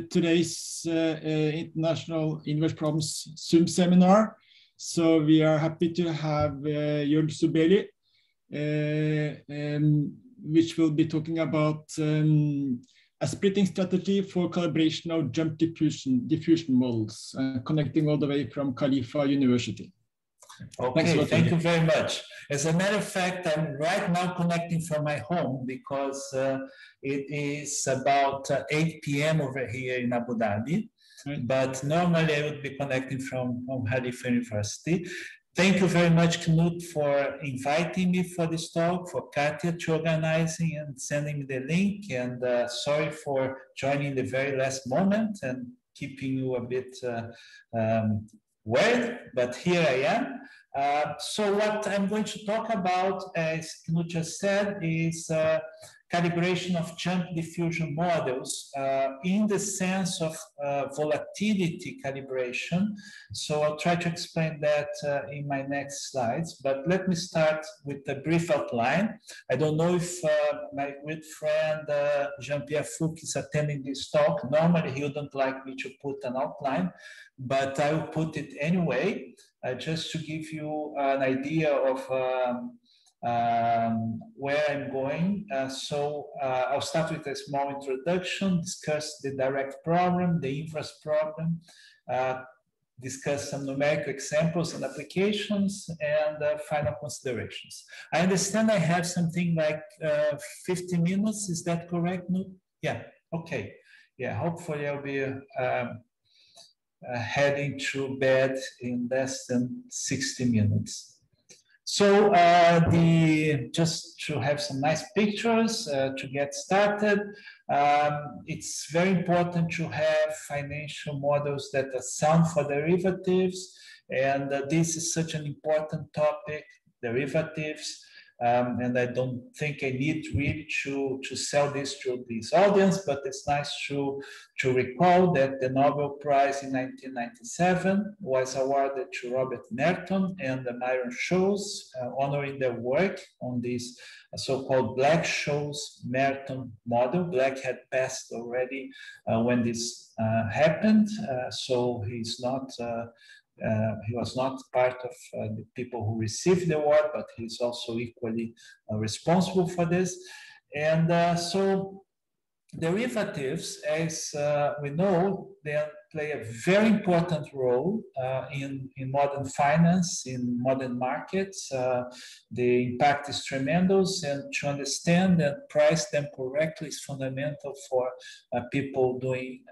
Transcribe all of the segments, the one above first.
Today's International Inverse Problems Zoom seminar. So we are happy to have Jorge Zubelli, which will be talking about a splitting strategy for calibration of Jump-Diffusion models, connecting all the way from Khalifa University. Okay, thank you very much. As a matter of fact, I'm right now connecting from my home because it is about 8 p.m. over here in Abu Dhabi. Right. But normally I would be connecting from Khalifa University. Thank you very much, Knut, for inviting me for this talk, for Katya to organizing and sending me the link. And sorry for joining the very last moment and keeping you a bit worried, but here I am. So what I'm going to talk about, as Knut just said, is calibration of Jump-Diffusion models in the sense of volatility calibration. So I'll try to explain that in my next slides, but let me start with a brief outline. I don't know if my good friend Jean-Pierre Fouque is attending this talk. Normally he wouldn't like me to put an outline, but I will put it anyway, just to give you an idea of where I'm going. I'll start with a small introduction, discuss the direct problem, the inverse problem, discuss some numerical examples and applications, and final considerations. I understand I have something like 50 minutes. Is that correct, Knut? Yeah, okay. Yeah, hopefully I'll be heading to bed in less than 60 minutes. So just to have some nice pictures to get started, it's very important to have financial models that are sound for derivatives, and this is such an important topic, derivatives. And I don't think I need really to sell this to this audience, but it's nice to recall that the Nobel Prize in 1997 was awarded to Robert Merton and Myron Scholes, honoring their work on this so-called Black-Scholes-Merton model. Black had passed already when this happened, so he's not he was not part of the people who received the award, but he's also equally responsible for this. And so derivatives, as we know, they play a very important role in modern finance, in modern markets. The impact is tremendous, and to understand and price them correctly is fundamental for people doing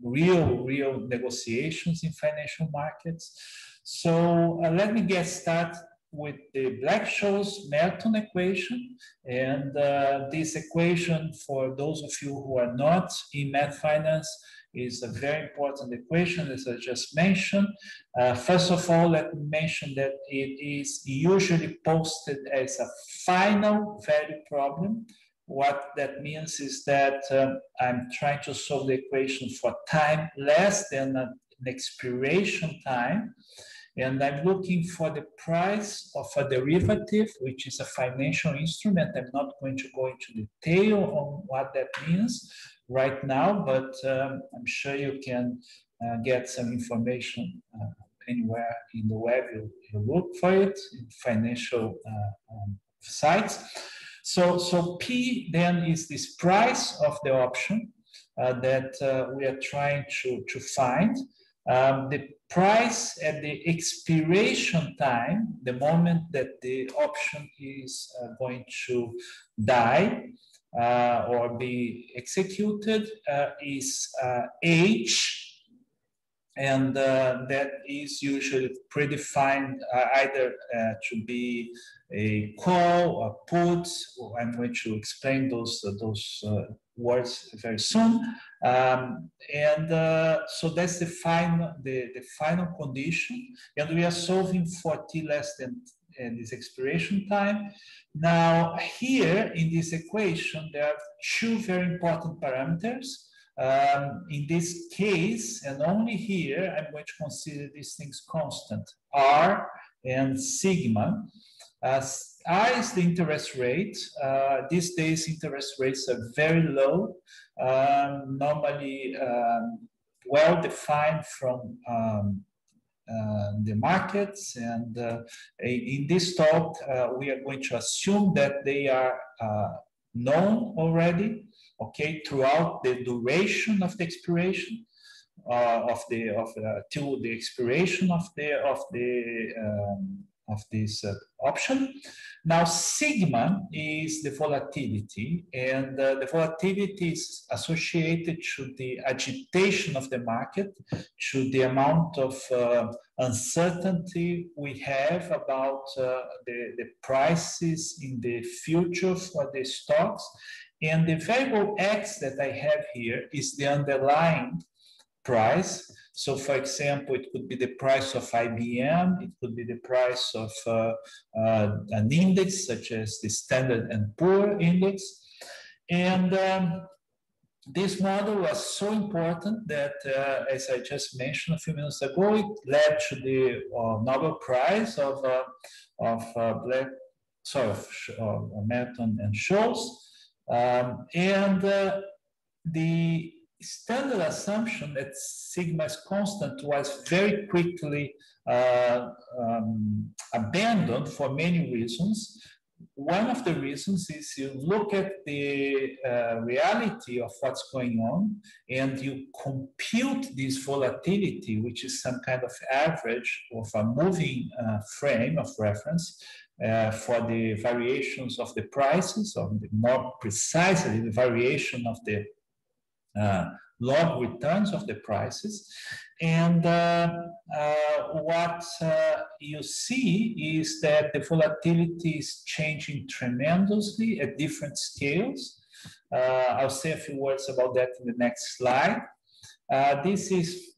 real negotiations in financial markets. So let me get started with the Black-Scholes-Merton equation. And this equation, for those of you who are not in math finance, is a very important equation, as I just mentioned. First of all, let me mention that it is usually posted as a final value problem. What that means is that I'm trying to solve the equation for time less than an expiration time. And I'm looking for the price of a derivative, which is a financial instrument. I'm not going to go into detail on what that means right now, but I'm sure you can get some information anywhere in the web. You look for it in financial sites. So P then is this price of the option that we are trying to find. The price at the expiration time, the moment that the option is going to die or be executed, is H. And that is usually predefined either to be a call, a put. I'm going to explain those words very soon. So that's the final condition. And we are solving for t less than this expiration time. Now, here in this equation, there are two very important parameters. In this case, and only here, I'm going to consider these things constant, R and sigma. R is the interest rate. These days, interest rates are very low. normally well defined from the markets, and in this talk we are going to assume that they are known already, okay, throughout the duration of the expiration till the expiration of this option. Now, sigma is the volatility, and the volatility is associated to the agitation of the market, to the amount of uncertainty we have about the prices in the future for the stocks. And the variable X that I have here is the underlying price. So, for example, it could be the price of IBM, it could be the price of an index such as the Standard & Poor index. And this model was so important that, as I just mentioned a few minutes ago, it led to the Nobel Prize of Merton and Scholes. The standard assumption that sigma is constant was very quickly abandoned for many reasons. One of the reasons is you look at the reality of what's going on and you compute this volatility, which is some kind of average of a moving frame of reference for the variations of the prices, or more precisely, the variation of the log returns of the prices. And what you see is that the volatility is changing tremendously at different scales. I'll say a few words about that in the next slide. This is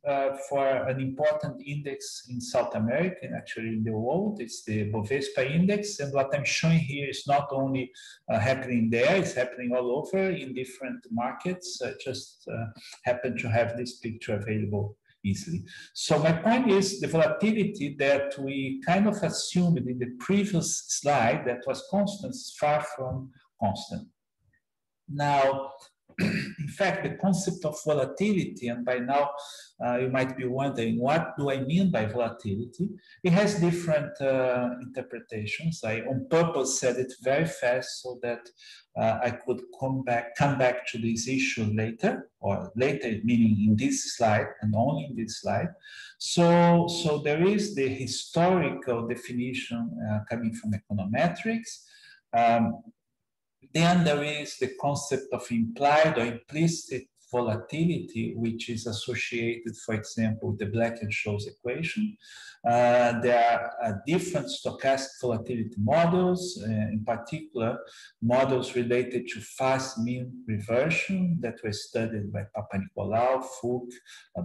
for an important index in South America and actually in the world. It's the Bovespa index. And what I'm showing here is not only happening there, it's happening all over in different markets. I just happen to have this picture available easily. So my point is the volatility that we kind of assumed in the previous slide that was constant is far from constant. Now, in fact, the concept of volatility, and by now you might be wondering, what do I mean by volatility? It has different interpretations. I on purpose said it very fast so that I could come back to this issue later, or later meaning in this slide and only in this slide. So there is the historical definition coming from econometrics. Then there is the concept of implied or implicit volatility, which is associated, for example, with the Black-Scholes equation. There are different stochastic volatility models, in particular, models related to fast mean reversion that were studied by Papanikolaou, Fook,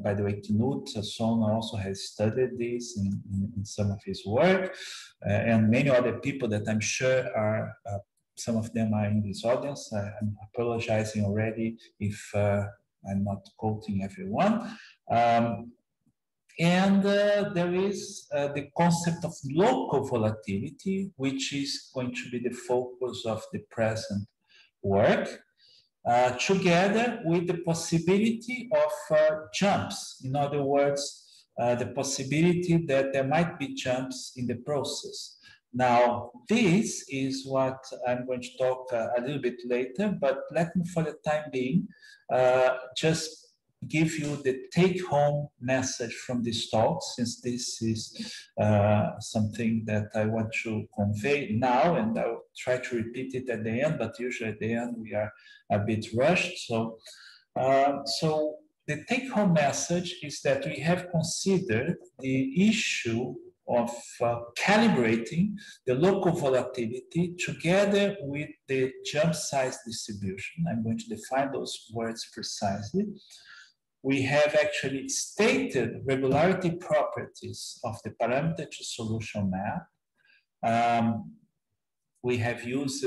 by the way, Knut Sona also has studied this in some of his work, and many other people that I'm sure are some of them are in this audience. I'm apologizing already if I'm not quoting everyone. There is the concept of local volatility, which is going to be the focus of the present work, together with the possibility of jumps. In other words, the possibility that there might be jumps in the process. Now, this is what I'm going to talk a little bit later, but let me, for the time being, just give you the take-home message from this talk, since this is something that I want to convey now, and I'll try to repeat it at the end, but usually at the end we are a bit rushed. So the take-home message is that we have considered the issue of calibrating the local volatility together with the jump size distribution. I'm going to define those words precisely. We have actually stated regularity properties of the parameter to solution map. We have used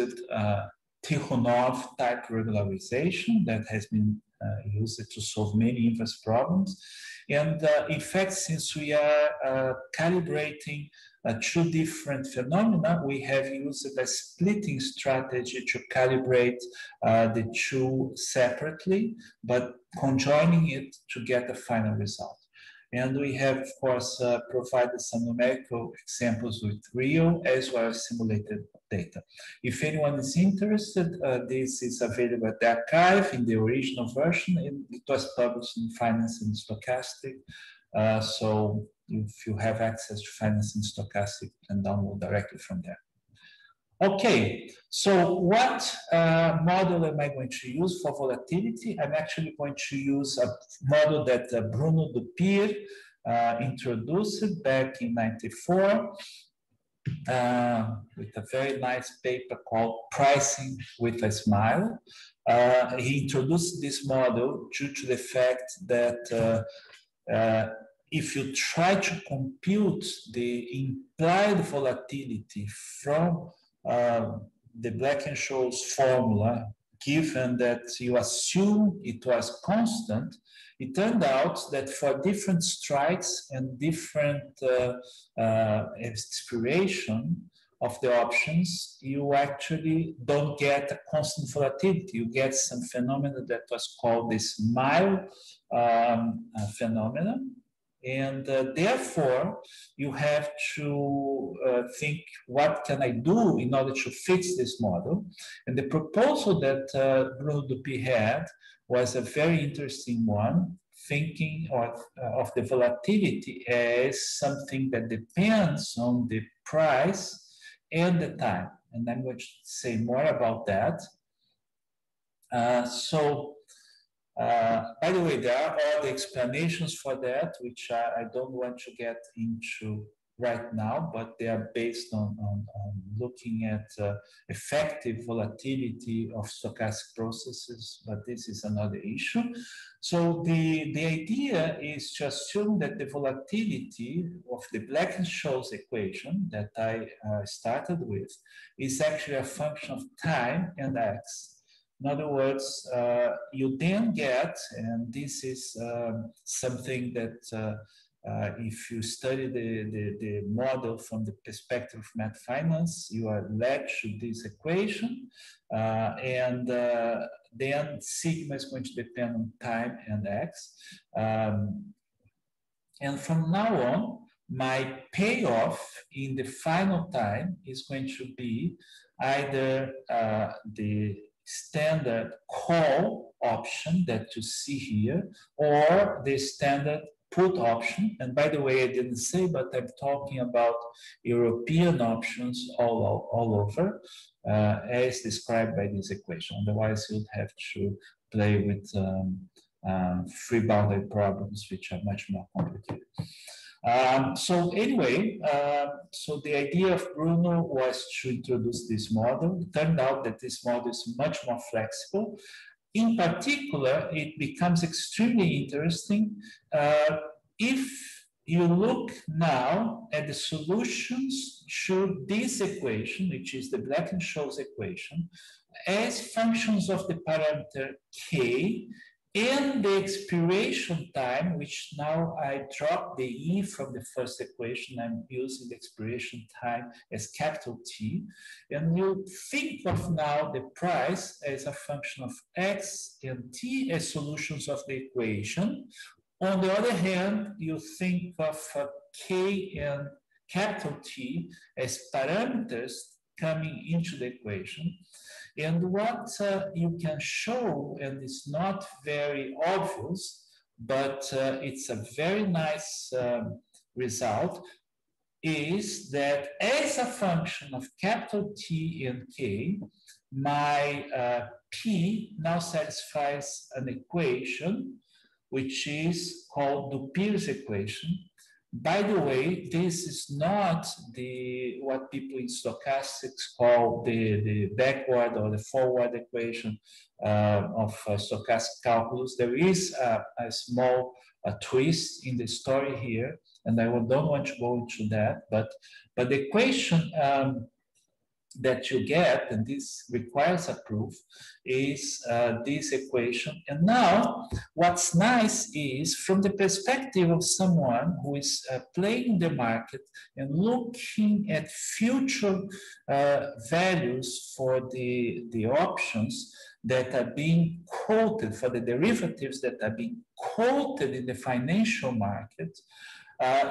Tikhonov type regularization that has been used to solve many inverse problems. And in fact, since we are calibrating two different phenomena, we have used a splitting strategy to calibrate the two separately, but conjoining it to get the final result. And we have, of course, provided some numerical examples with real as well as simulated data. If anyone is interested, this is available at the archive in the original version. It was published in Finance and Stochastic. So if you have access to Finance and Stochastic, you can download directly from there. Okay, so what model am I going to use for volatility? I'm actually going to use a model that Bruno Dupier introduced back in '94 with a very nice paper called Pricing with a Smile. He introduced this model due to the fact that if you try to compute the implied volatility from the Black-Scholes formula, given that you assume it was constant, it turned out that for different strikes and different expiration of the options, you actually don't get a constant volatility. You get some phenomenon that was called the smile phenomenon. And therefore, you have to think, what can I do in order to fix this model? And the proposal that Bruno Dupuy had was a very interesting one, thinking of the volatility as something that depends on the price and the time. And I'm going to say more about that. By the way, there are all the explanations for that, which I don't want to get into right now, but they are based on looking at effective volatility of stochastic processes, but this is another issue. So the idea is to assume that the volatility of the Black-Scholes equation that I started with is actually a function of time and x. In other words, you then get, and this is something that if you study the model from the perspective of math finance, you are led to this equation, and then sigma is going to depend on time and x. And from now on, my payoff in the final time is going to be either the standard call option that you see here, or the standard put option. And by the way, I didn't say, but I'm talking about European options all over, as described by this equation. Otherwise, you'd have to play with free boundary problems, which are much more complicated. So anyway, so the idea of Bruno was to introduce this model. It turned out that this model is much more flexible. In particular, it becomes extremely interesting if you look now at the solutions to this equation, which is the Black-Scholes equation, as functions of the parameter k, and the expiration time, which now I drop the E from the first equation, I'm using the expiration time as capital T. And you think of now the price as a function of X and T as solutions of the equation. On the other hand, you think of K and capital T as parameters coming into the equation. And what you can show, and it's not very obvious, but it's a very nice result, is that as a function of capital T and K, my P now satisfies an equation which is called Dupier's equation. By the way, this is not what people in stochastics call the backward or the forward equation of stochastic calculus. There is a small twist in the story here, and I don't want to go into that, but the equation that you get, and this requires a proof, is this equation. And now what's nice is, from the perspective of someone who is playing the market and looking at future values for the options that are being quoted, for the derivatives that are being quoted in the financial market,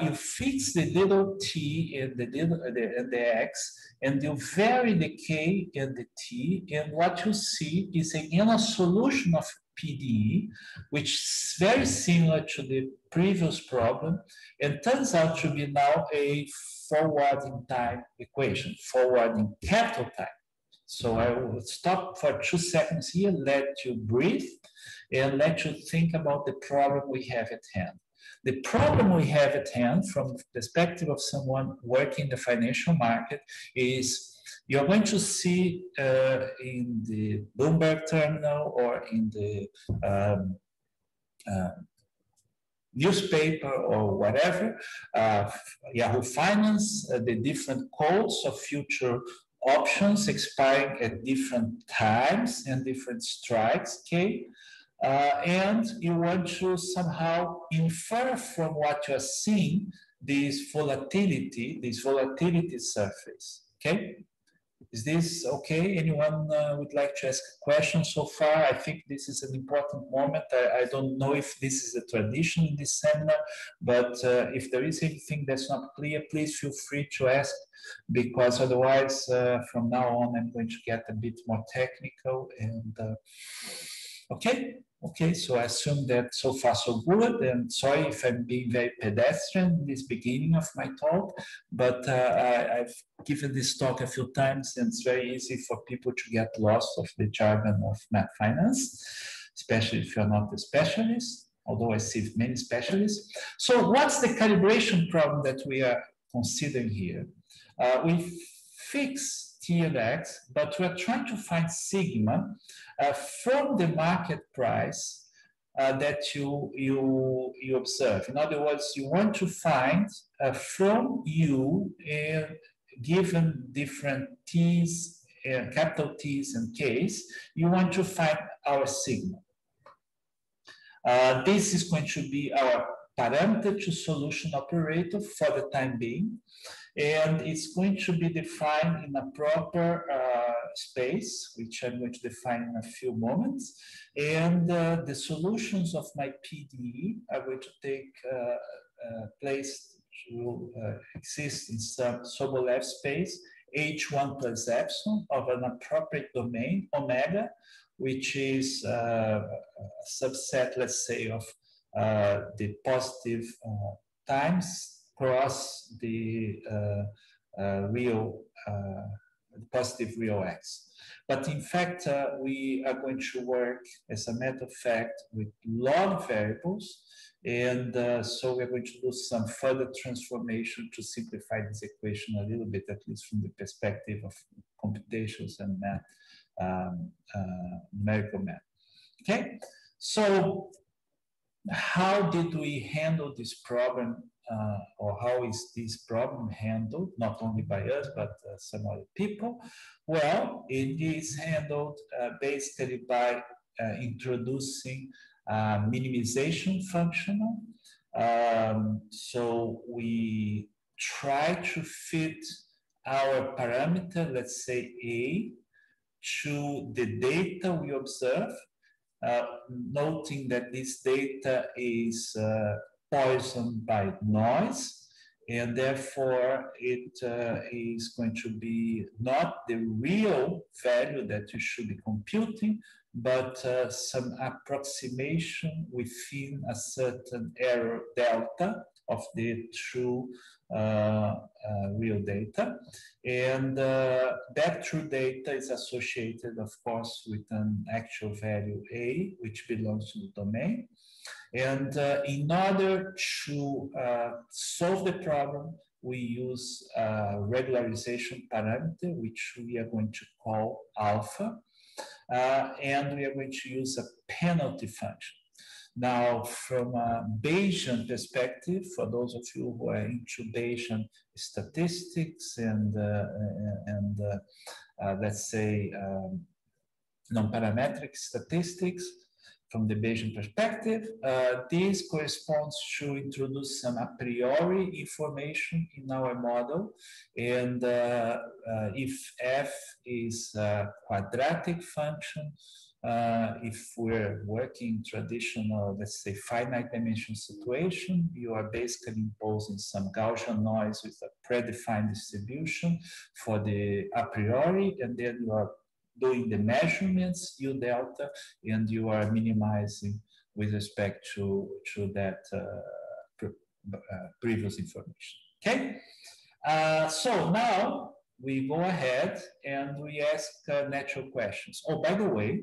you fix the little t and the x, and you vary the k and the t, and what you see is again a solution of PDE, which is very similar to the previous problem, and turns out to be now a forwarding time equation, forwarding capital time. So I will stop for 2 seconds here, let you breathe, and let you think about the problem we have at hand. The problem we have at hand, from the perspective of someone working in the financial market, is you're going to see in the Bloomberg terminal or in the newspaper or whatever, Yahoo Finance, the different codes of future options expiring at different times and different strikes, okay? And you want to somehow infer from what you're seeing this volatility surface, okay? Is this okay? Anyone would like to ask a question so far? I think this is an important moment. I don't know if this is a tradition in this seminar, but if there is anything that's not clear, please feel free to ask, because otherwise, from now on, I'm going to get a bit more technical. And okay. Okay, so I assume that so far so good, and sorry if I'm being very pedestrian in this beginning of my talk, but I've given this talk a few times, and it's very easy for people to get lost of the jargon of math finance, especially if you're not a specialist, although I see many specialists. So what's the calibration problem that we are considering here? We fix T and X, but we're trying to find sigma from the market price that you observe. In other words, you want to find from U, given different T's, capital T's and K's, you want to find our sigma. This is going to be our parameter to solution operator for the time being, and it's going to be defined in a proper space, which I'm going to define in a few moments. And the solutions of my PDE are going to take place to exist in some Sobolev space, H1 plus epsilon of an appropriate domain, omega, which is a subset, let's say, of the positive times cross the positive real x. But in fact, we are going to work, as a matter of fact, with log variables. And so we're going to do some further transformation to simplify this equation a little bit, at least from the perspective of computations and math, numerical math. Okay, so how did we handle this problem, or how is this problem handled, not only by us, but some other people? Well, it is handled basically by introducing minimization functional. So we try to fit our parameter, let's say A, to the data we observe, noting that this data is poisoned by noise, and therefore it is going to be not the real value that you should be computing, but some approximation within a certain error delta of the true real data. And that true data is associated, of course, with an actual value A, which belongs to the domain. And in order to solve the problem, we use a regularization parameter, which we are going to call alpha. And we are going to use a penalty function. Now, from a Bayesian perspective, for those of you who are into Bayesian statistics and let's say non-parametric statistics, from the Bayesian perspective, this corresponds to introduce some a priori information in our model. And if f is a quadratic function, if we're working traditional, let's say, finite dimension situation, you are basically imposing some Gaussian noise with a predefined distribution for the a priori, and then you are doing the measurements, U delta, and you are minimizing with respect to that previous information. Okay? So now we go ahead and we ask natural questions. Oh, by the way,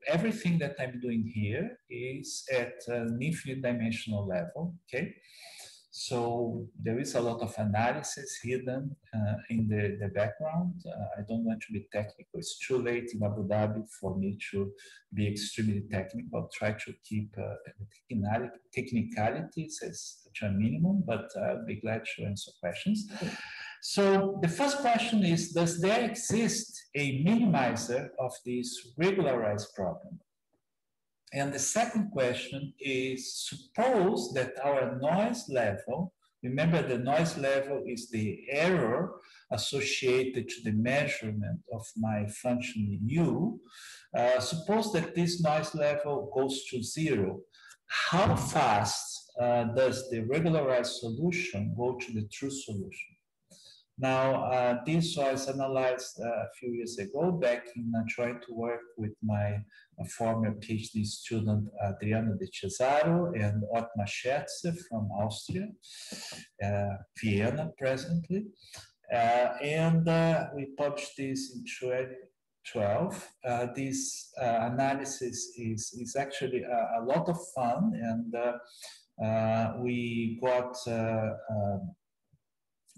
everything that I'm doing here is at an infinite dimensional level, okay? So there is a lot of analysis hidden in the background. I don't want to be technical. It's too late in Abu Dhabi for me to be extremely technical. I'll try to keep technicalities as to a minimum, but I'll be glad to answer questions. So the first question is, does there exist a minimizer of this regularized problem? And the second question is, suppose that our noise level, remember the noise level is the error associated to the measurement of my function U. Suppose that this noise level goes to 0. How fast does the regularized solution go to the true solution? Now, this was analyzed a few years ago, back in trying to work with my former PhD student, Adriano De Cesaro and Ottmar Scherzer from Austria, Vienna presently. And we published this in 2012. This analysis is actually a lot of fun, and we got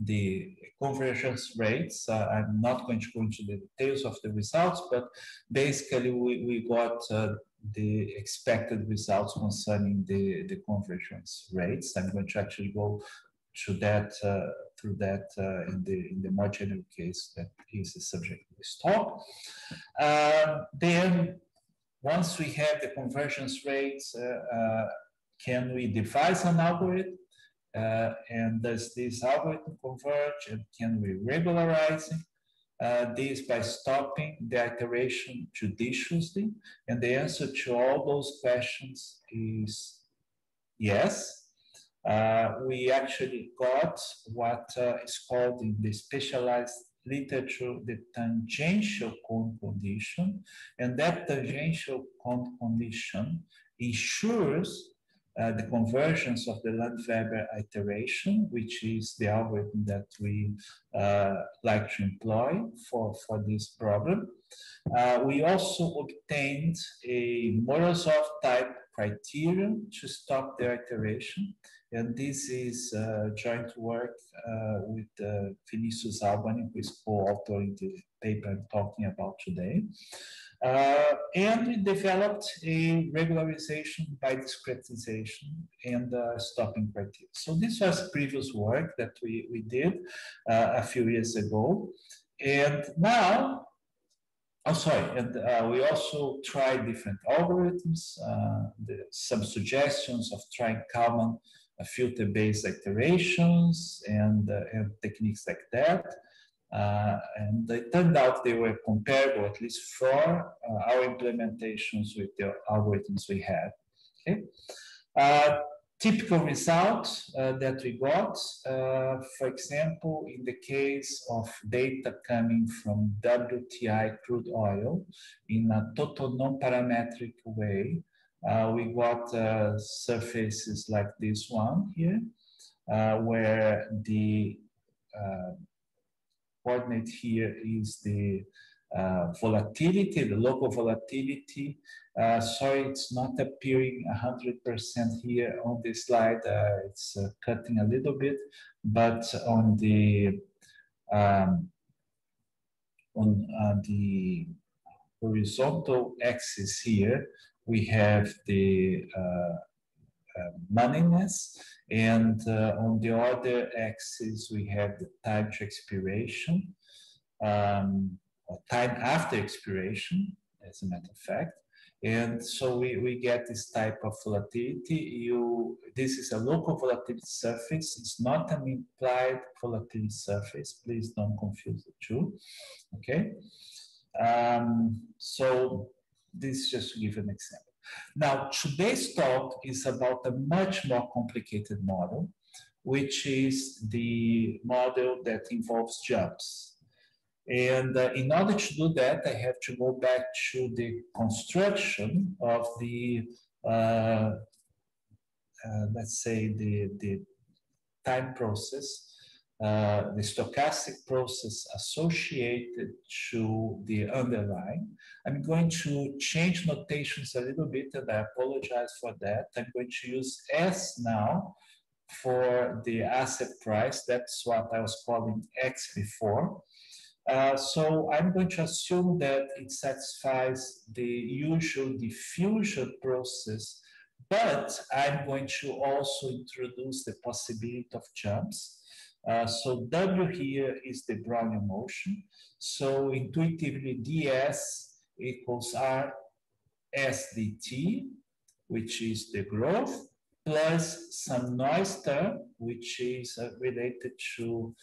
the convergence rates. I'm not going to go into the details of the results, but basically we got the expected results concerning the convergence rates. I'm going to actually go to that through that in the more general case that is the subject of this talk. Then once we have the convergence rates, can we devise an algorithm? And does this algorithm converge, and can we regularize this by stopping the iteration judiciously? And the answer to all those questions is yes. We actually got what is called in the specialized literature the tangential cone condition, and that tangential cone condition ensures the convergence of the Landweber iteration, which is the algorithm that we like to employ for this problem. We also obtained a Morozov type criterion to stop the iteration, and this is joint work with Vinicius Albani, who is co-authoring the paper I'm talking about today. And we developed a regularization by discretization and stopping criteria. So this was previous work that we did a few years ago. And now, we also tried different algorithms, some suggestions of trying Kalman filter-based iterations and techniques like that. And it turned out they were comparable, at least for our implementations with the algorithms we had. Okay. Typical result that we got, for example, in the case of data coming from WTI crude oil in a total non-parametric way, we got surfaces like this one here, where the coordinate here is the volatility, the local volatility. Sorry, it's not appearing 100% here on this slide. It's cutting a little bit, but on the horizontal axis here, we have the moneyness, and on the other axis we have the time to expiration, or time after expiration, as a matter of fact. And so we get this type of volatility. This is a local volatility surface. It's not an implied volatility surface. Please don't confuse the two. Okay. So this is just to give an example. Now, today's talk is about a much more complicated model, which is the model that involves jumps. And in order to do that, I have to go back to the construction of the, let's say, the time process, the stochastic process associated to the underlying. I'm going to change notations a little bit, and I apologize for that. I'm going to use S now for the asset price. That's what I was calling X before. So I'm going to assume that it satisfies the usual diffusion process, but I'm going to also introduce the possibility of jumps. So W here is the Brownian motion. So intuitively, ds equals R S dt, which is the growth, plus some noise term, which is related to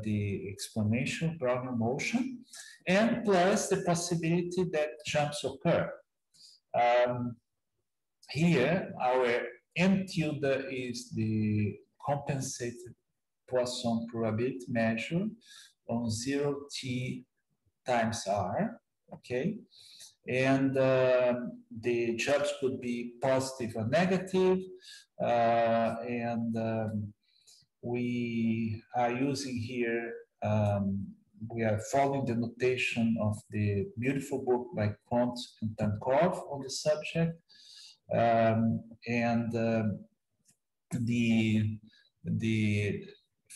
the exponential Brownian motion, and plus the possibility that jumps occur. Here, our M tilde is the compensated Poisson probability measure on 0t times R, okay? And the jumps could be positive or negative, we are using here, we are following the notation of the beautiful book by Comte and Tankov on the subject,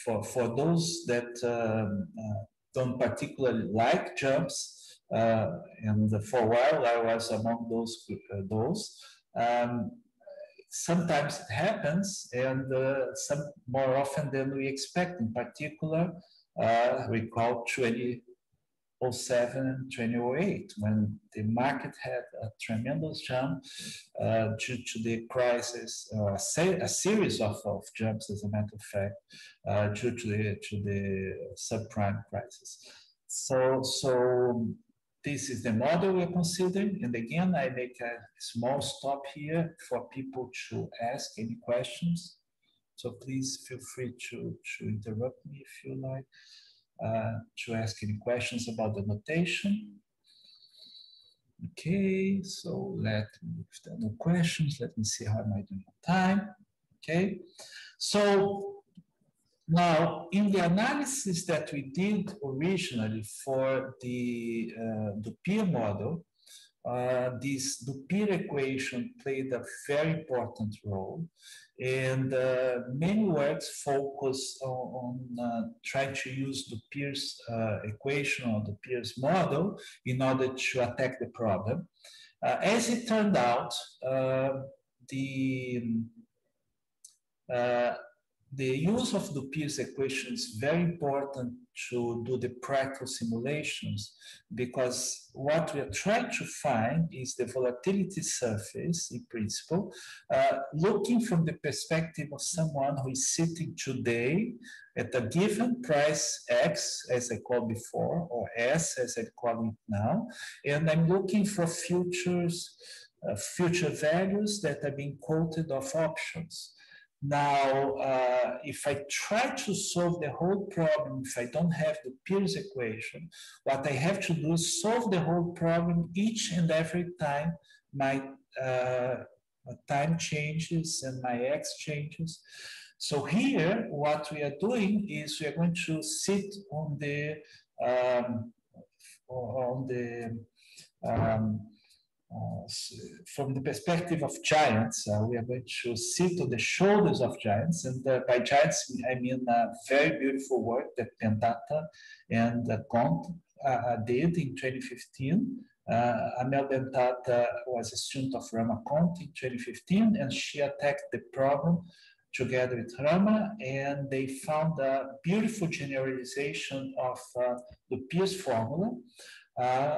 for those that don't particularly like jumps, and for a while I was among those. Sometimes it happens, and some more often than we expect. In particular, recall 2007 and 2008, when the market had a tremendous jump due to the crisis, a series of jumps, as a matter of fact, due to the subprime crisis. So this is the model we're considering. And again, I make a small stop here for people to ask any questions. So please feel free to interrupt me if you like, to ask any questions about the notation. Okay, so if there are no questions, let me see how am I doing on time. Okay, so now, in the analysis that we did originally for the Dupir model, this Dupir equation played a very important role, and many works focus on trying to use Dupir's equation or Dupir's model in order to attack the problem. As it turned out, the use of Dupir's equation is very important to do the practical simulations, because what we are trying to find is the volatility surface, in principle, looking from the perspective of someone who is sitting today at a given price X, as I called before, or S, as I call it now, and I'm looking for future values that are being quoted of options. Now, if I try to solve the whole problem, if I don't have the Dupir's equation, what I have to do is solve the whole problem each and every time my time changes and my X changes. So here, what we are doing is we are going to sit on the from the perspective of giants, we are going to sit on the shoulders of giants. And by giants, I mean very beautiful work that Pentata and Comte did in 2015 Amel Dentata was a student of Rama Conte in 2015, and she attacked the problem together with Rama, and they found a beautiful generalization of the Pierce formula.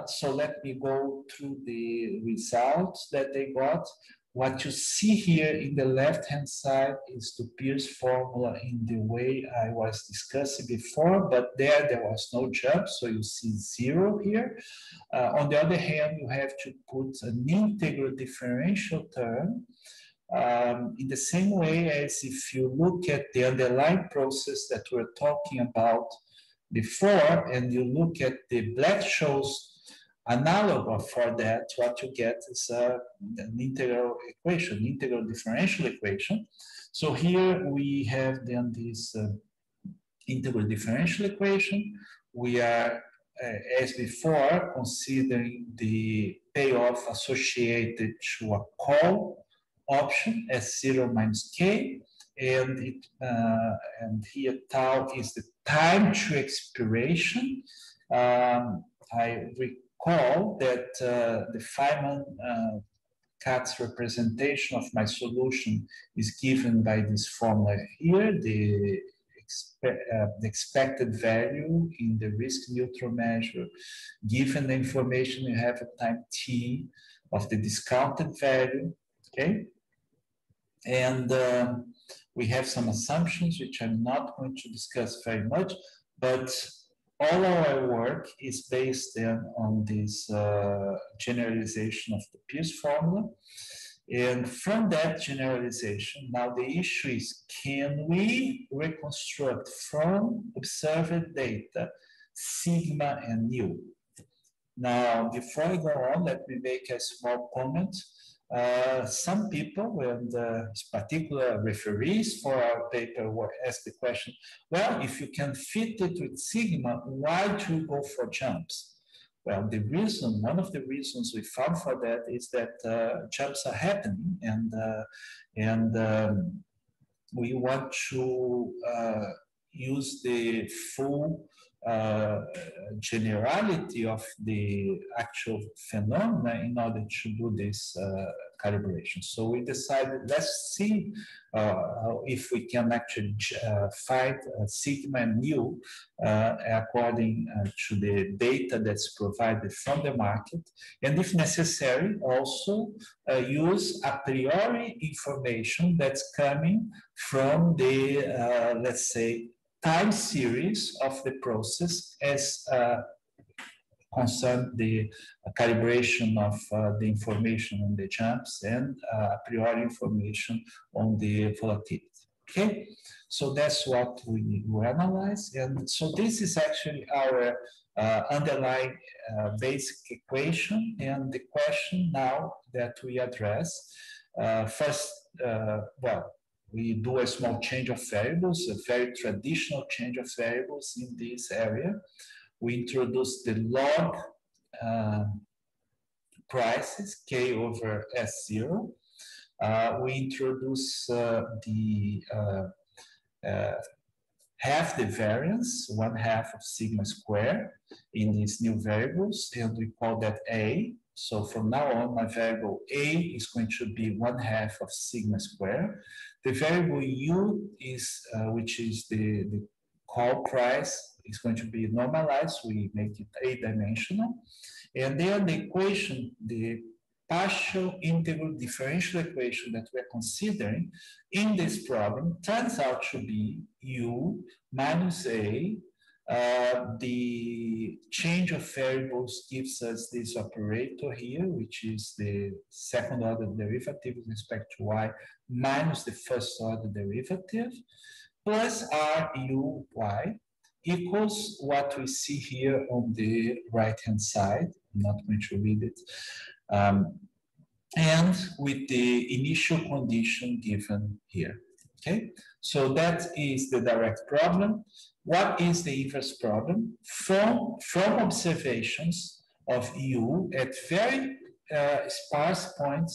So let me go through the results that they got. What you see here in the left-hand side is the Pierce formula in the way I was discussing before, but there was no jump, so you see 0 here. On the other hand, you have to put an integral differential term in the same way as if you look at the underlying process that we're talking about before, and you look at the Black-Scholes analog for that, what you get is an integral equation, integral differential equation. So here we have then this integral differential equation. We are, as before, considering the payoff associated to a call option as 0 minus k, and here tau is the time to expiration. I recall that the Feynman-Katz representation of my solution is given by this formula here, the expected value in the risk neutral measure, given the information you have at time t of the discounted value, okay? And we have some assumptions, which I'm not going to discuss very much, but all our work is based then on this generalization of the Pierce formula. And from that generalization, now the issue is, can we reconstruct from observed data sigma and nu? Now, before I go on, let me make a small comment. Some people, and particular referees for our paper, were asked the question, well, if you can fit it with sigma, why do you go for jumps? Well, the reason, one of the reasons we found for that is that jumps are happening, and we want to use the full generality of the actual phenomena in order to do this calibration. So we decided, let's see if we can actually find sigma and nu according to the data that's provided from the market, and if necessary, also use a priori information that's coming from the, let's say, time series of the process as concern the calibration of the information on the jumps and a priori information on the volatility. Okay, so that's what we analyze, and so this is actually our underlying basic equation, and the question now that we address first, well, we do a small change of variables, a very traditional change of variables in this area. We introduce the log prices, k over S0. We introduce the half the variance, 1/2 of sigma square in these new variables, and we call that A. So from now on, my variable A is going to be 1/2 of sigma square. The variable U is, which is the call price, is going to be normalized. We make it A-dimensional. And then the equation, the partial integral differential equation that we're considering in this problem turns out to be U minus A. The change of variables gives us this operator here, which is the second order derivative with respect to y minus the first order derivative, plus RUY equals what we see here on the right-hand side. I'm not going to read it. And with the initial condition given here. Okay, so that is the direct problem. What is the inverse problem? From observations of U at very sparse points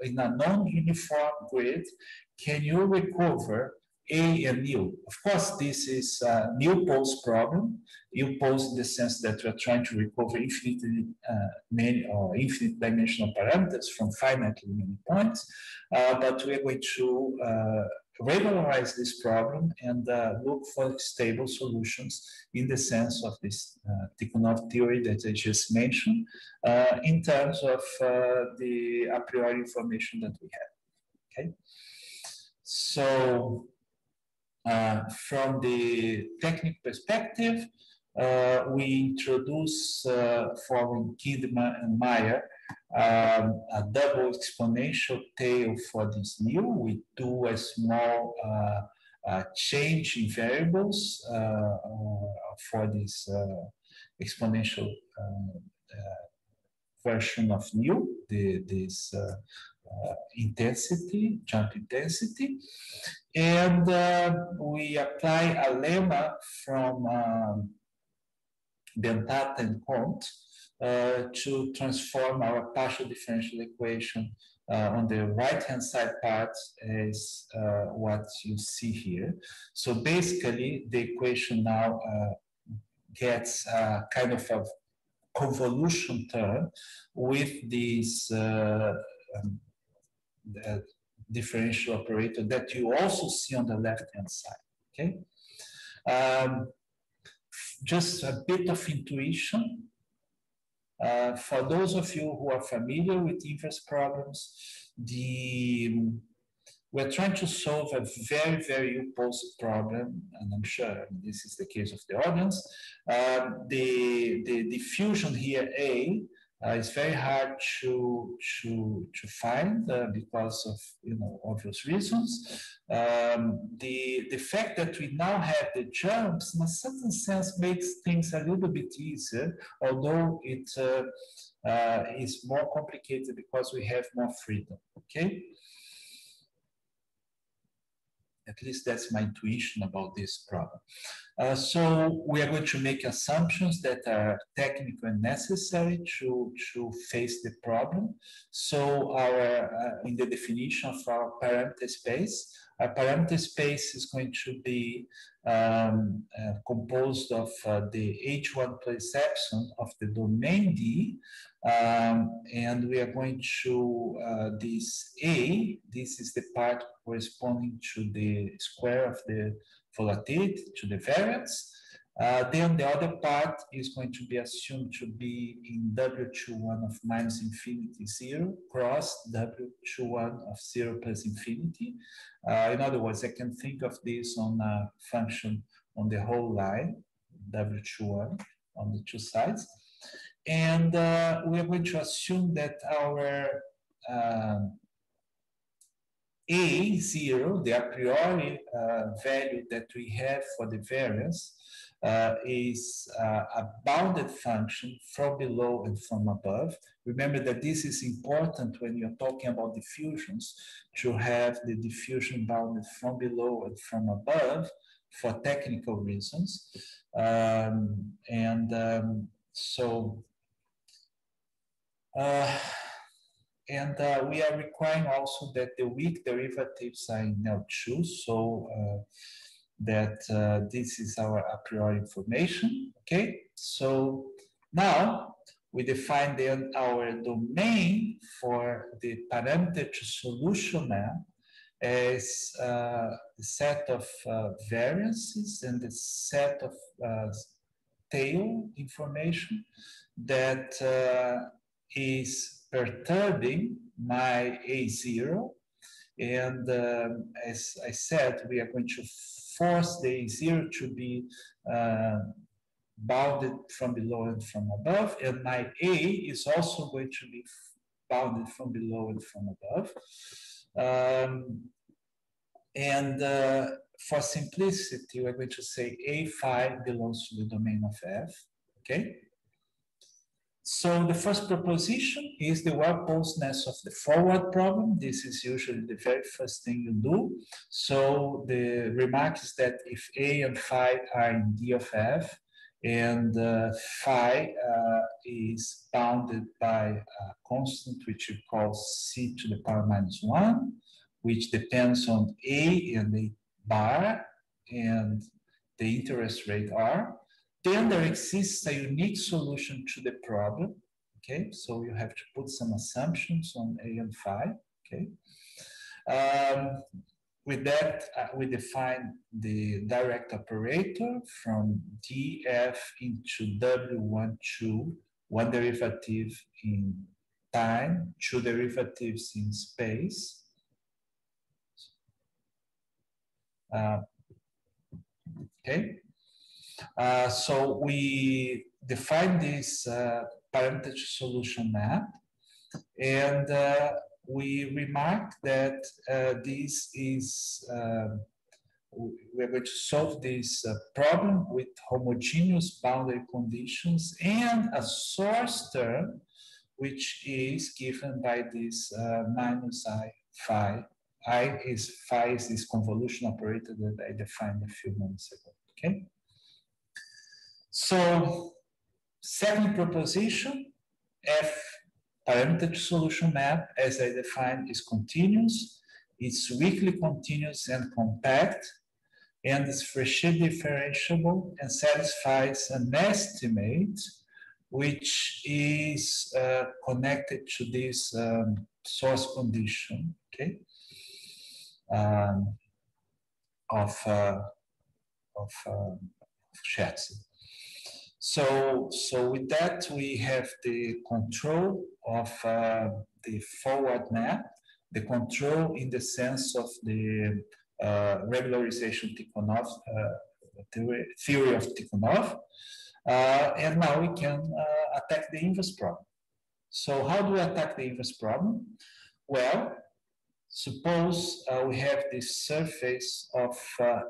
in a non-uniform grid, can you recover A and nu. Of course, this is a nu-pose problem. Nu-pose in the sense that we're trying to recover infinitely many or infinite dimensional parameters from finitely many points, but we're going to regularize this problem and look for stable solutions in the sense of this Tikhonov theory that I just mentioned in terms of the a priori information that we have. Okay, so from the technical perspective, we introduce following Kidman and Meyer a double exponential tail for this nu. We do a small change in variables for this exponential version of nu, this intensity, jump intensity. And we apply a lemma from Bentat and Comte to transform our partial differential equation on the right-hand side part is what you see here. So basically, the equation now gets kind of a convolution term with this differential operator that you also see on the left-hand side, okay? Just a bit of intuition. For those of you who are familiar with inverse problems, we're trying to solve a very, very opposite problem, and I'm sure this is the case of the audience. The diffusion here, A, is very hard to find because of obvious reasons. The fact that we now have the jumps, in a certain sense, makes things a little bit easier, although it is more complicated because we have more freedom. Okay. At least that's my intuition about this problem. So we are going to make assumptions that are technical and necessary to face the problem. So in the definition of our parameter space, our parameter space is going to be composed of the H1 plus epsilon of the domain D, and we are going to, this A, this is the part corresponding to the square of the volatility, to the variance. Then the other part is going to be assumed to be in W21 of minus infinity 0 cross W21 of 0 plus infinity. In other words, I can think of this on a function on the whole line, W21 on the two sides. And we are going to assume that our A0, the a priori value that we have for the variance, is a bounded function from below and from above. Remember that this is important when you're talking about diffusions, to have the diffusion bounded from below and from above for technical reasons. We are requiring also that the weak derivatives are in L2, so that this is our a priori information, okay? So now we define then our domain for the parameter to solution map as the set of variances and the set of tail information that is perturbing my A0. And as I said, we are going to force the A0 to be bounded from below and from above. And my A is also going to be bounded from below and from above. For simplicity, we're going to say A phi belongs to the domain of F, okay? So the first proposition is the well-posedness of the forward problem. This is usually the very first thing you do. So the remark is that if A and phi are in D of F, and phi is bounded by a constant which you call C to the power minus 1, which depends on A, and bar and the interest rate R. Then there exists a unique solution to the problem. Okay, so you have to put some assumptions on A and phi. Okay. With that, we define the direct operator from df into W12, one derivative in time, two derivatives in space. Okay, so we define this parameter solution map, and we remark that this is, we're going to solve this problem with homogeneous boundary conditions and a source term, which is given by this minus I phi. Phi is this convolution operator that I defined a few moments ago, okay? So, second proposition, F parameter solution map, as I defined, is continuous. It's weakly continuous and compact, and is Frechet differentiable and satisfies an estimate which is connected to this source condition, okay, of Scherzi. So with that, we have the control of the forward map, the control in the sense of the regularization Tikhonov, theory of Tikhonov, and now we can attack the inverse problem. So how do we attack the inverse problem? Well, suppose we have this surface of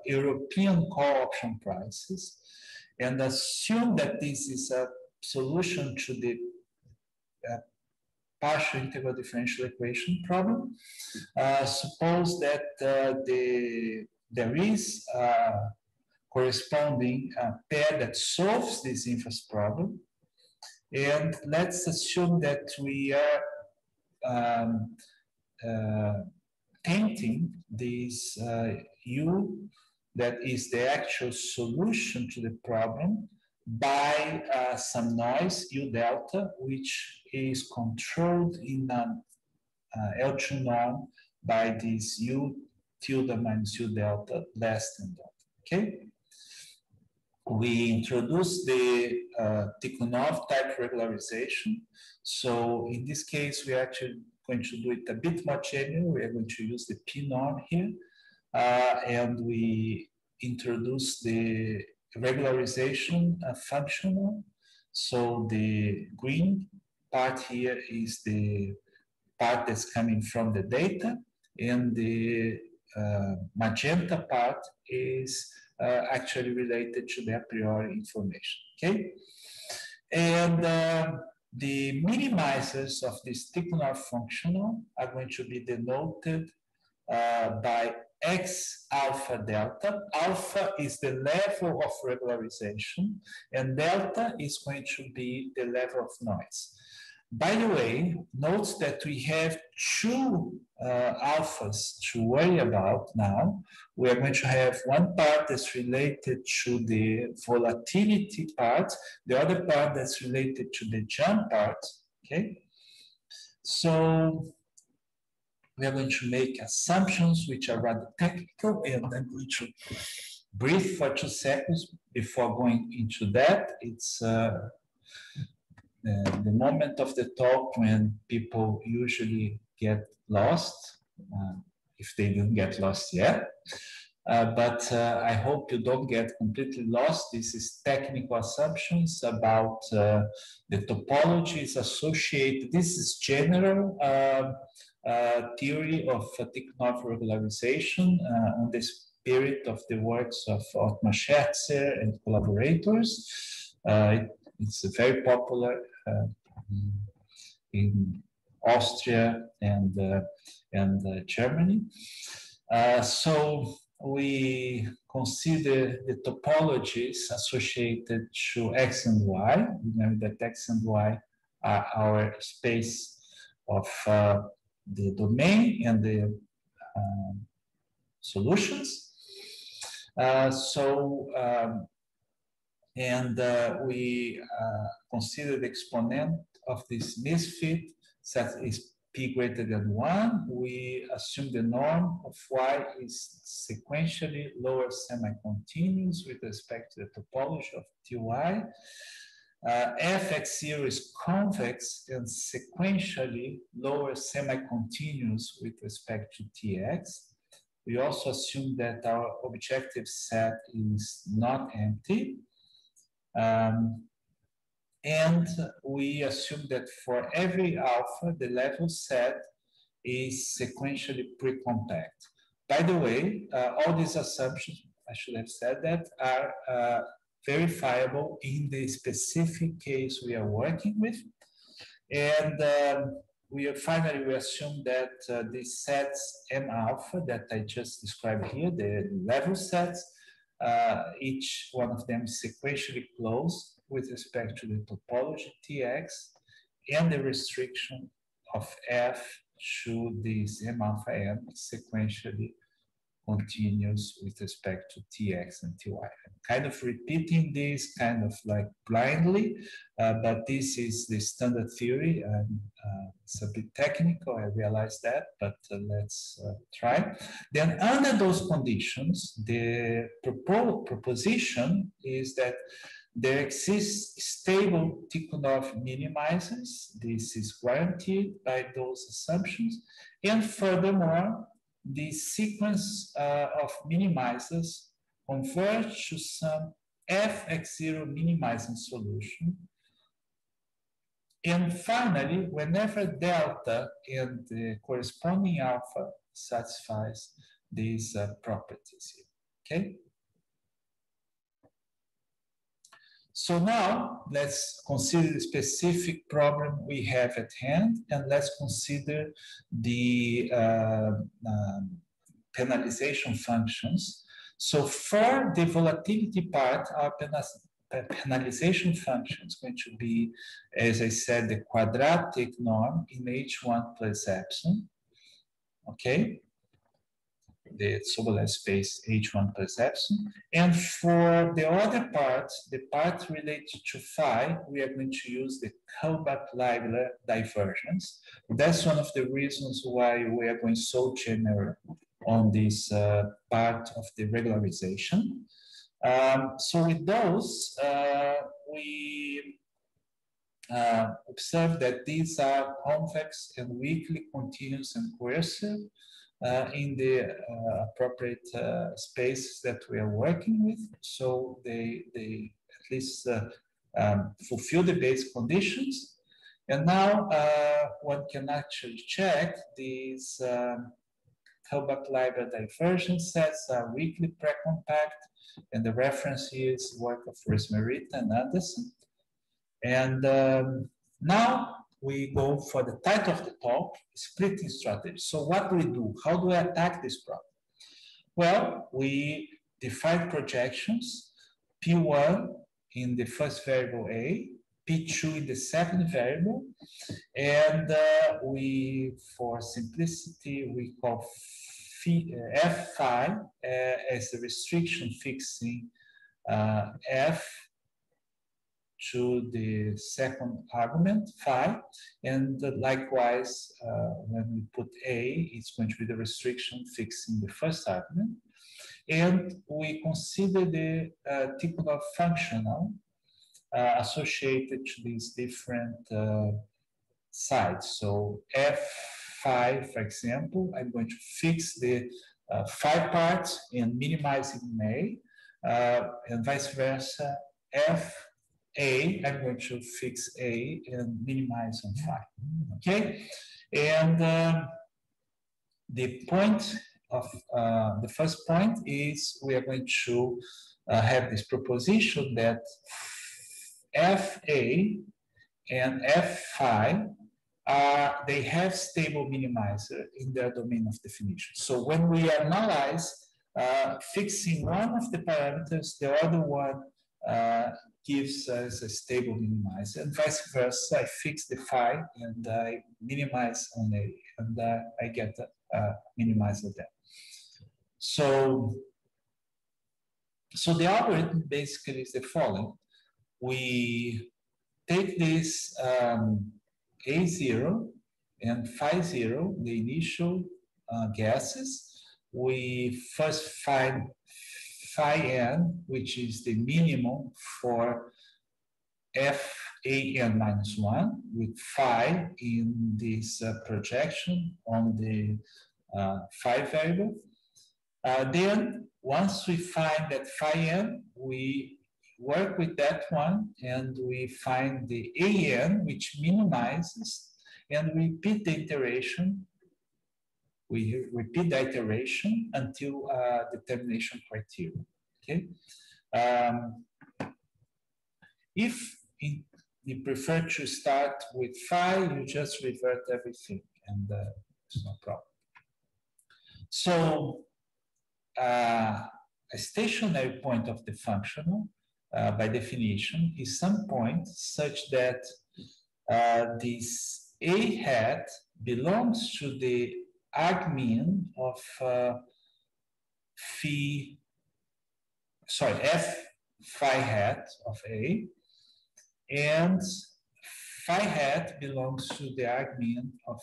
European call option prices, and assume that this is a solution to the partial integral differential equation problem. Suppose that there is a corresponding pair that solves this inverse problem. And let's assume that we are painting this U that is the actual solution to the problem by some noise, U delta, which is controlled in an L2 norm by this U tilde minus U delta less than delta, okay? We introduce the Tikhonov type regularization. So in this case, we're actually going to do it a bit more general. We are going to use the P norm here. And we introduce the regularization functional. So the green part here is the part that's coming from the data, and the magenta part is actually related to the a priori information, okay? And the minimizers of this Tikhonov functional are going to be denoted by X alpha delta. Alpha is the level of regularization, and delta is going to be the level of noise. By the way, note that we have two alphas to worry about now. We are going to have one part that's related to the volatility part, the other part that's related to the jump part, okay? So we are going to make assumptions which are rather technical, and I'm going to breathe for 2 seconds before going into that. It's the moment of the talk when people usually get lost, if they didn't get lost yet. But I hope you don't get completely lost. This is technical assumptions about the topologies associated. This is general theory of Tikhonov regularization on the spirit of the works of Ottmar Scherzer and collaborators. It's very popular in Austria and Germany. So we consider the topologies associated to X and Y. Remember that X and Y are our space of the domain and the solutions. We consider the exponent of this misfit such is p greater than 1. We assume the norm of y is sequentially lower semi-continuous with respect to the topology of ty. Fx0 is convex and sequentially lower semi-continuous with respect to tx. We also assume that our objective set is not empty. And we assume that for every alpha, the level set is sequentially pre-compact. By the way, all these assumptions, I should have said that, are verifiable in the specific case we are working with. And finally, we assume that these sets M alpha that I just described here, the level sets, each one of them is sequentially closed with respect to the topology Tx and the restriction of F should this M alpha M sequentially continuous with respect to Tx and Ty. I'm kind of repeating this kind of like blindly, but this is the standard theory. It's a bit technical, I realize that, but let's try. Then under those conditions, the proposition is that there exists stable Tikhonov minimizers. This is guaranteed by those assumptions. And furthermore, the sequence of minimizers converge to some Fx0 minimizing solution. And finally, whenever delta and the corresponding alpha satisfies these properties here, okay? So now let's consider the specific problem we have at hand, and let's consider the penalization functions. So for the volatility part, our penalization function is going to be, as I said, the quadratic norm in H1 plus epsilon, okay? The Zubelli space H1 plus epsilon. And for the other part, the part related to phi, we are going to use the Kullback-Leibler divergence. That's one of the reasons why we are going so general on this part of the regularization. So with those, we observe that these are convex and weakly continuous and coercive in the appropriate space that we are working with. So they at least fulfill the basic conditions. And now one can actually check these Kullback-Leibler divergence sets are weakly pre-compact, and the reference here is work of Resmerita and Anderson. And now we go for the title of the talk, splitting strategy. So what do we do? How do we attack this problem? Well, we define projections, P1 in the first variable A, P2 in the second variable, and we, for simplicity, we call F phi as the restriction fixing F to the second argument, phi, and likewise, when we put A, it's going to be the restriction fixing the first argument. And we consider the Tikhonov functional associated to these different sides. So F phi, for example, I'm going to fix the phi part and minimize it in A, and vice versa, F A, I'm going to fix A and minimize on phi, okay? And the point of, the first point is we are going to have this proposition that FA and F phi they have stable minimizer in their domain of definition. So when we analyze fixing one of the parameters, the other one gives us a stable minimizer, and vice versa. I fix the phi and I minimize on A, and I get a minimizer there. So So the algorithm basically is the following. We take this A0 and phi0, the initial gases. We first find phi n, which is the minimum for FAN minus 1, with phi in this projection on the phi variable. Then, once we find that phi n, we work with that one and we find the AN, which minimizes, and we repeat the iteration. We repeat the iteration until determination criteria. Okay. If you prefer to start with phi, you just revert everything, and it's no problem. So a stationary point of the functional, by definition, is some point such that this A hat belongs to the argmin of F phi hat of A, and phi hat belongs to the argmin of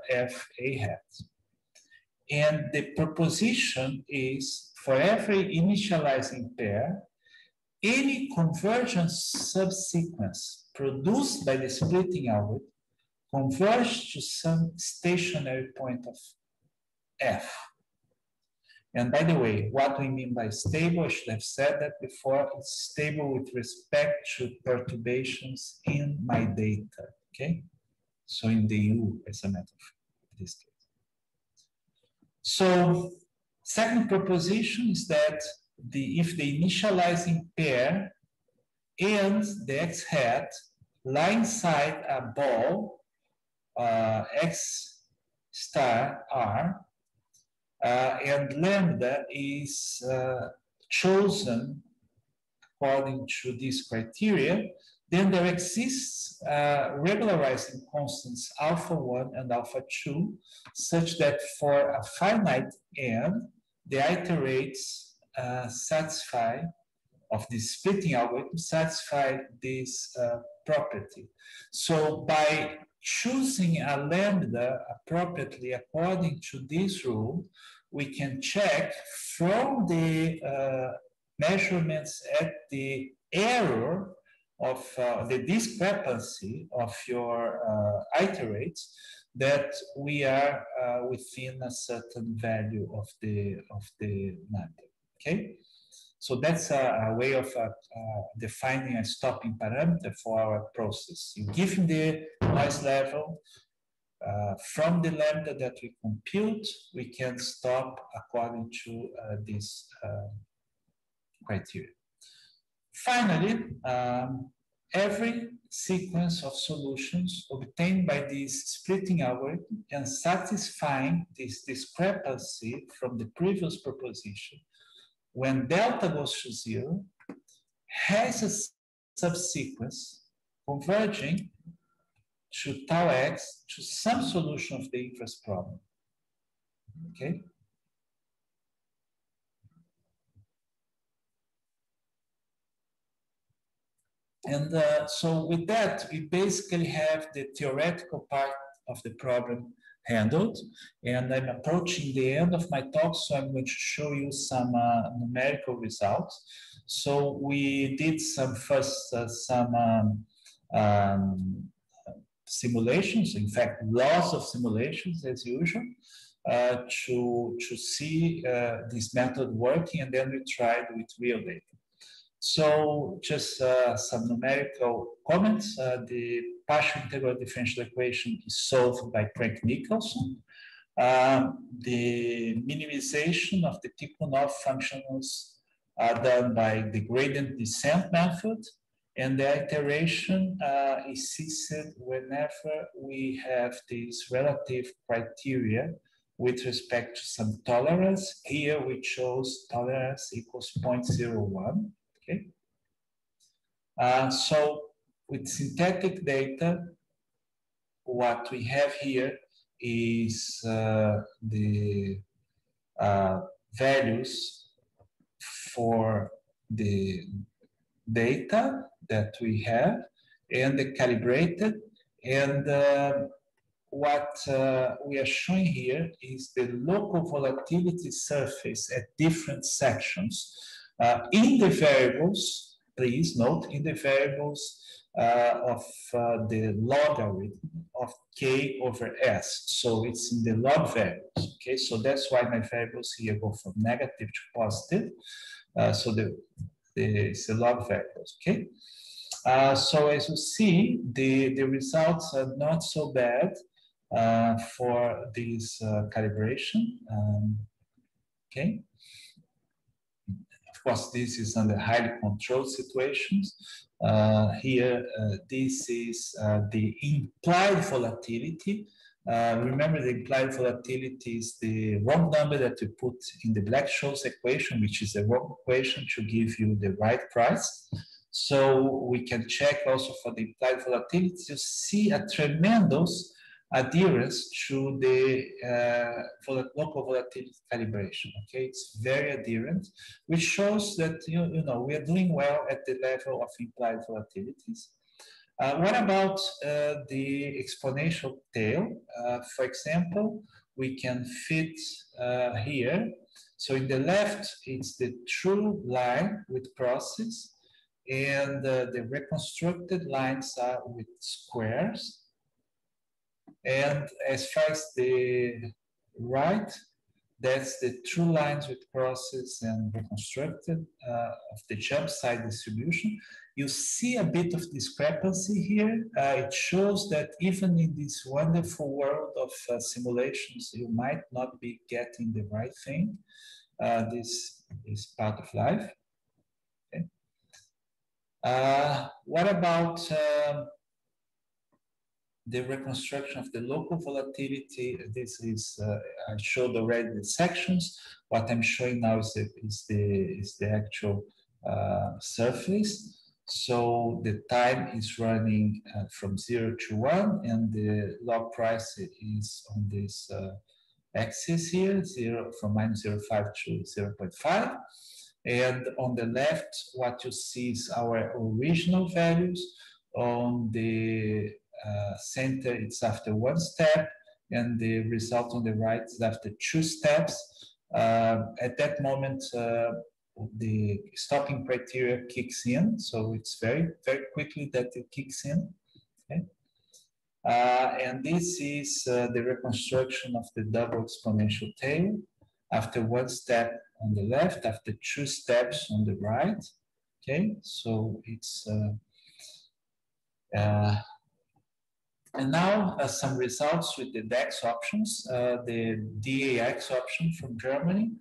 F A hat. And the proposition is for every initializing pair, any convergence subsequence produced by the splitting algorithm converges to some stationary point of F. And by the way, what we mean by stable, I should have said that before, it's stable with respect to perturbations in my data, okay? So in the U as a metaphor, in this case. So second proposition is that if the initializing pair and the X hat lie inside a ball, X star R, and lambda is chosen according to this criteria, then there exists regularizing constants alpha 1 and alpha 2, such that for a finite n, the iterates satisfy of the splitting algorithm satisfy this property. So by choosing a lambda appropriately according to this rule, we can check from the measurements at the error of the discrepancy of your iterates that we are within a certain value of the lambda. Okay, so that's a way of defining a stopping parameter for our process. You give him the noise level. From the lambda that we compute, we can stop according to this criteria. Finally, every sequence of solutions obtained by this splitting algorithm and satisfying this discrepancy from the previous proposition, when delta goes to 0, has a subsequence converging to tau x to some solution of the inverse problem. Okay? And so with that, we basically have the theoretical part of the problem handled. And I'm approaching the end of my talk, so I'm going to show you some numerical results. So we did some simulations, in fact, lots of simulations as usual, to see this method working, and then we tried with real data. So just some numerical comments. The partial integral differential equation is solved by Crank-Nicolson. The minimization of the Tikhonov functionals are done by the gradient descent method, and the iteration is ceased whenever we have this relative criteria with respect to some tolerance. Here we chose tolerance equals 0.01. Okay. So with synthetic data, what we have here is the values for the data that we have and the calibrated, and what we are showing here is the local volatility surface at different sections. In the variables, please note, in the variables of the logarithm of k over s. So it's in the log variables, okay? So that's why my variables here go from negative to positive. So it's the log variables, okay? So as you see, the results are not so bad for this calibration, okay? Of course, this is under highly controlled situations. Here, this is the implied volatility. Remember, the implied volatility is the wrong number that you put in the Black-Scholes equation, which is a wrong equation to give you the right price. So we can check also for the implied volatility to see a tremendous adherence to the local volatility calibration. Okay, it's very adherent, which shows that you know we are doing well at the level of implied volatilities. What about the exponential tail? For example, we can fit here. So in the left, it's the true line with crosses, and the reconstructed lines are with squares. And as far as the right, that's the true lines with crosses and reconstructed of the jump side distribution. You see a bit of discrepancy here. It shows that even in this wonderful world of simulations, you might not be getting the right thing. This is part of life. Okay. What about the reconstruction of the local volatility? This is, I showed already the sections. What I'm showing now is the actual surface. So the time is running from 0 to 1, and the log price is on this axis here, from -0.5 to 0.5. And on the left, what you see is our original values. On the center, it's after 1 step, and the result on the right is after 2 steps. At that moment, the stopping criteria kicks in, so it's very, very quickly that it kicks in. Okay? And this is the reconstruction of the double exponential tail after 1 step on the left, after 2 steps on the right. Okay, so it's and now some results with the DAX options, the DAX option from Germany.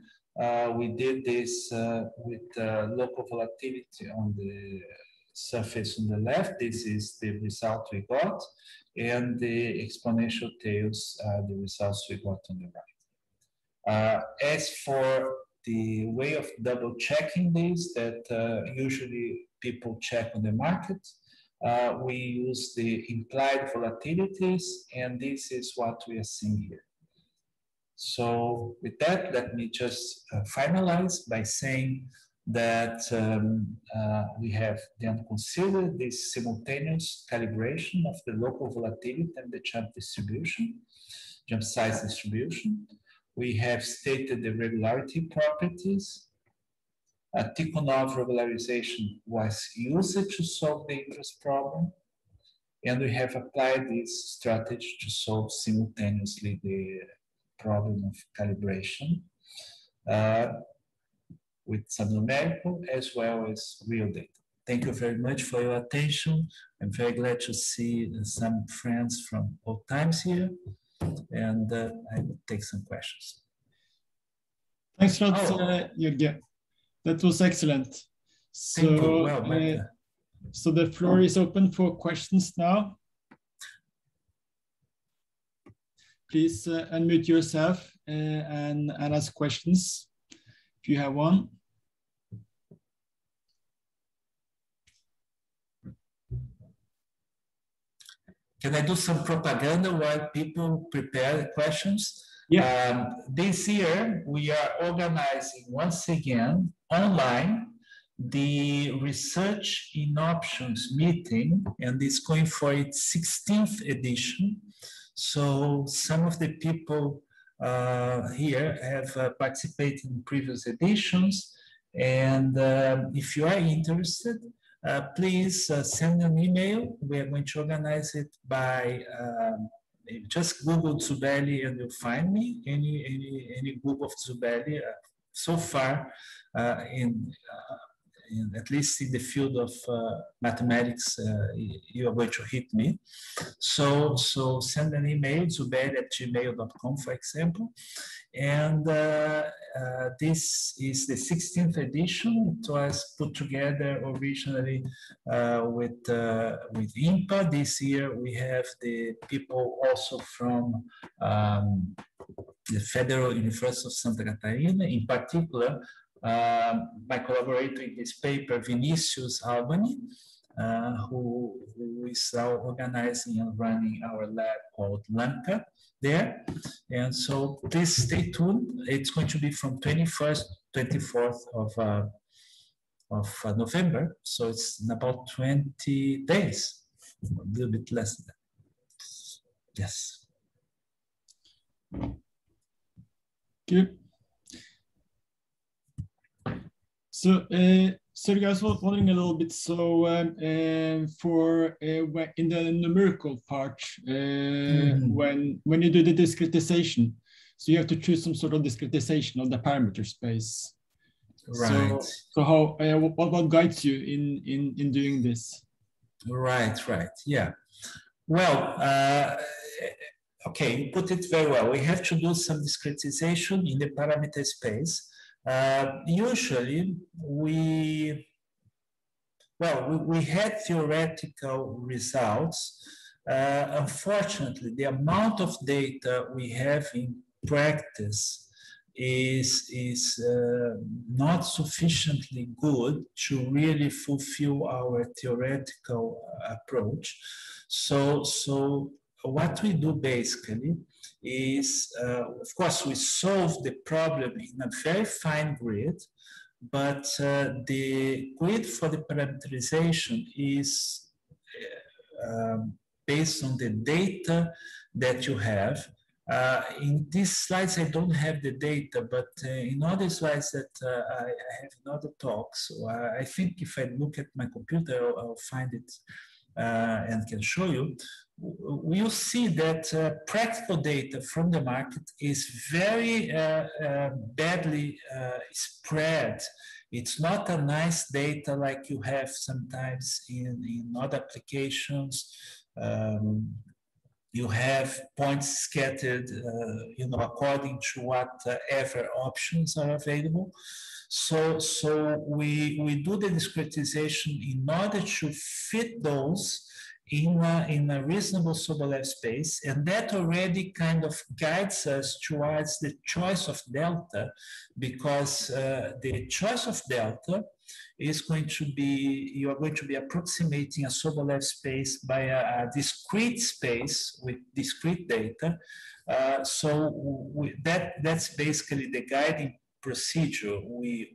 We did this with local volatility on the surface on the left. This is the result we got, and the exponential tails, the results we got on the right. As for the way of double checking this, that usually people check on the market, we use the implied volatilities, and this is what we are seeing here. So with that, let me just finalize by saying that we have then considered this simultaneous calibration of the local volatility and the jump distribution, jump size distribution. We have stated the regularity properties. Tikhonov regularization was used to solve the interest problem, and we have applied this strategy to solve simultaneously the problem of calibration with some numerical as well as real data. Thank you very much for your attention. I'm very glad to see some friends from old times here, and I will take some questions. Thanks a lot, Jorge. That was excellent. So, so the floor is open for questions now. Please unmute yourself and ask questions if you have one. Can I do some propaganda while people prepare the questions? Yeah. This year, we are organizing once again online the Research in Options meeting, and it's going for its 16th edition. So some of the people here have participated in previous editions. And if you are interested, please send an email. We are going to organize it by just Google Zubelli and you'll find me. Any Google of Zubelli. So far, at least in the field of mathematics, you are going to hit me. So send an email, zubelli@gmail.com, for example. And this is the 16th edition. It was put together originally with IMPA. This year we have the people also from the Federal University of Santa Catarina, in particular, my collaborator in this paper, Vinicius Albani, who is now organizing and running our lab called LAMCA there. And so please stay tuned. It's going to be from 21st, 24th of November. So it's in about 20 days, a little bit less than that. Yes. Good. So, Sergey, I was wondering a little bit. So, for in the numerical part, when you do the discretization, so you have to choose some sort of discretization of the parameter space. Right. So how what guides you in doing this? Right. Yeah. Well, okay, you put it very well. We have to do some discretization in the parameter space. Usually we had theoretical results. Unfortunately, the amount of data we have in practice is not sufficiently good to really fulfill our theoretical approach. So what we do basically is, of course, we solve the problem in a very fine grid, but the grid for the parameterization is based on the data that you have. In these slides, I don't have the data, but in other slides that I have in other talks, so I think if I look at my computer, I'll find it and can show you. We'll see that practical data from the market is very badly spread. It's not a nice data like you have sometimes in other applications. You have points scattered, according to whatever options are available. So we do the discretization in order to fit those in a reasonable Sobolev space, and that already kind of guides us towards the choice of delta, because the choice of delta is going to be, you are going to be approximating a Sobolev space by a discrete space with discrete data. That's basically the guiding procedure. We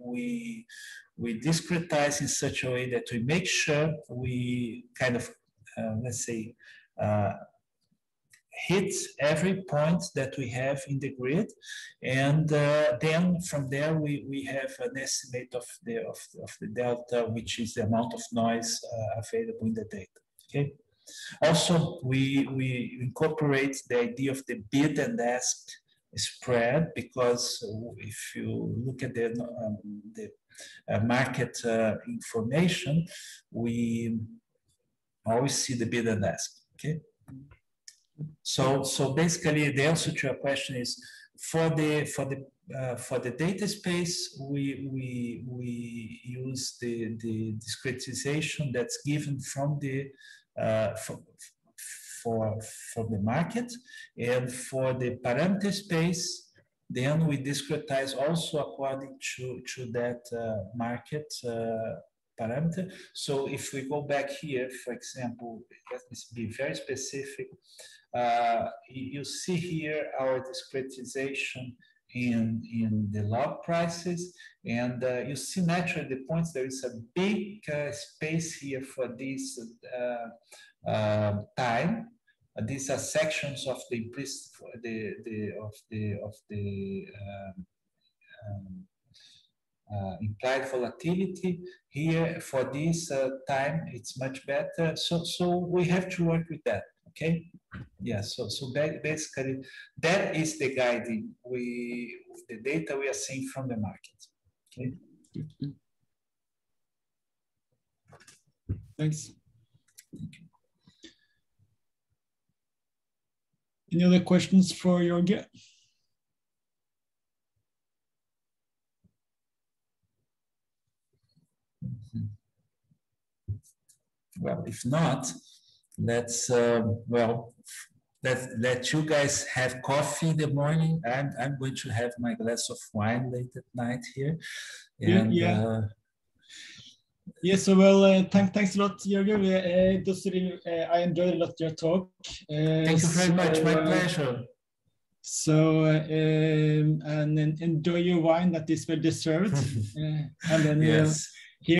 discretize in such a way that we make sure we kind of, let's say, hit every point that we have in the grid, and then from there we have an estimate of the delta, which is the amount of noise available in the data. Okay. Also, we incorporate the idea of the bid and ask spread, because if you look at the market information, we always see the bid and ask. Okay. So basically, the answer to your question is, for the data space, we use the discretization that's given from the from the market, and for the parameter space, then we discretize also according to that market parameter. So if we go back here, for example, let me be very specific. You see here our discretization in the log prices, and you see naturally the points. There is a big space here for this time. These are sections of the implicit implied volatility. Here for this time, it's much better. So we have to work with that. Okay. Yeah. So basically, that is the guiding the data we are seeing from the market. Okay. Thanks. Any other questions for Jorge? Well, if not, let's let you guys have coffee in the morning. I'm going to have my glass of wine late at night here. And, yeah. Yes, so well, thanks a lot, Jorge. I enjoyed a lot your talk. Thank you very much. My pleasure. So, and then enjoy your wine that is well deserved. And then yes.